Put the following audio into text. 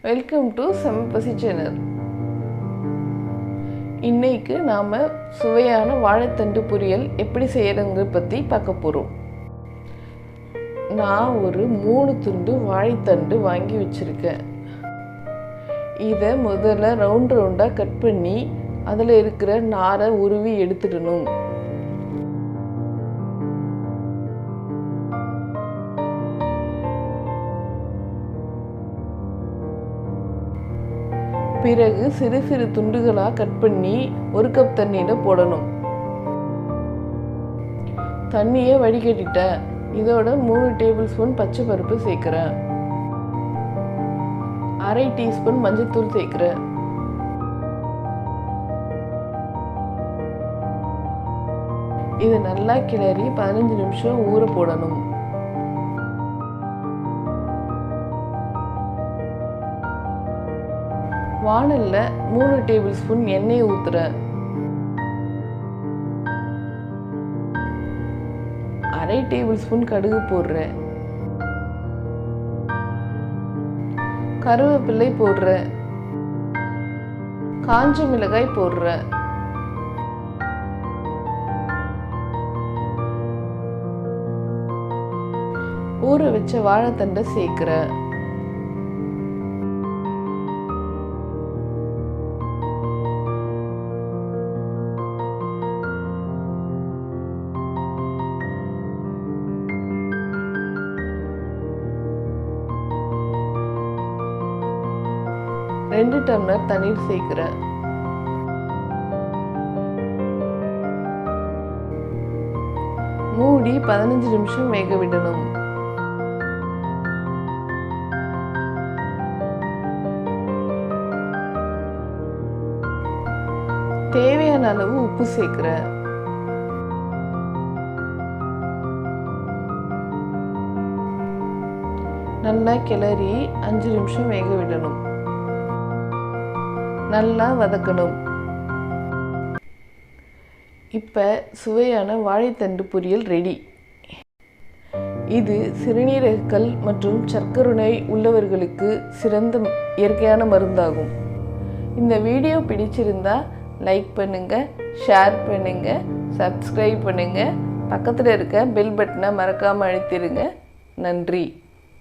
Welcome to செமப்பசி channel. இன்னைக்கு நாம் சுவையான வாழைத்தண்டு பொரியல் எப்படி செய்யறதுங்க பற்றி பார்க்க போகிறோம். நான் ஒரு 3 துண்டு வாழைத்தண்டு வாங்கி வச்சுருக்கேன். இதை முதல்ல ரவுண்டாக கட் பண்ணி அதில் இருக்கிற நாரை உருவி எடுத்துடணும். பிறகு சிறு சிறு துண்டுகளாக கட் பண்ணி 1 கப் தண்ணியில் போடணும். தண்ணியை வடிகட்டிட்டேன். இதோட 3 டேபிள் ஸ்பூன் பச்சை பருப்பு சேர்க்குறேன். 1/2 டீஸ்பூன் மஞ்சள்தூள் சேர்க்குறேன். இது நல்லா கிளறி 15 நிமிஷம் ஊற போடணும். வாணல்ல 3 டேபிள் ஸ்பூன் எண்ணெய் ஊத்துறேன். 1/2 டேபிள் ஸ்பூன் கடுகு போடுறேன். கருவேப்பிலை போடுறேன். காஞ்ச மிளகாய் போடுறேன். ஊற வச்ச வாழைத்தண்டை சேர்க்கிறேன். ரெண்டு டம்ளர் தண்ணீர் சேர்க்கிறேன். மூடி 15 நிமிஷம் வேக விடணும். தேவையான அளவு உப்பு சேர்க்கிறேன். நல்லா கிளறி 5 நிமிஷம் வேக விடணும். நல்லா வதக்கணும். இப்போ சுவையான வாழைத்தண்டு பொரியல் ரெடி. இது சிறுநீரகக்கல் மற்றும் சர்க்கரை நோய் உள்ளவர்களுக்கு சிறந்த இயற்கையான மருந்தாகும். இந்த வீடியோ பிடிச்சிருந்தா லைக் பண்ணுங்க, ஷேர் பண்ணுங்க, சப்ஸ்கிரைப் பண்ணுங்க. பக்கத்தில் இருக்க பெல் பட்டனை மறக்காமல் அழுத்திடுங்க. நன்றி.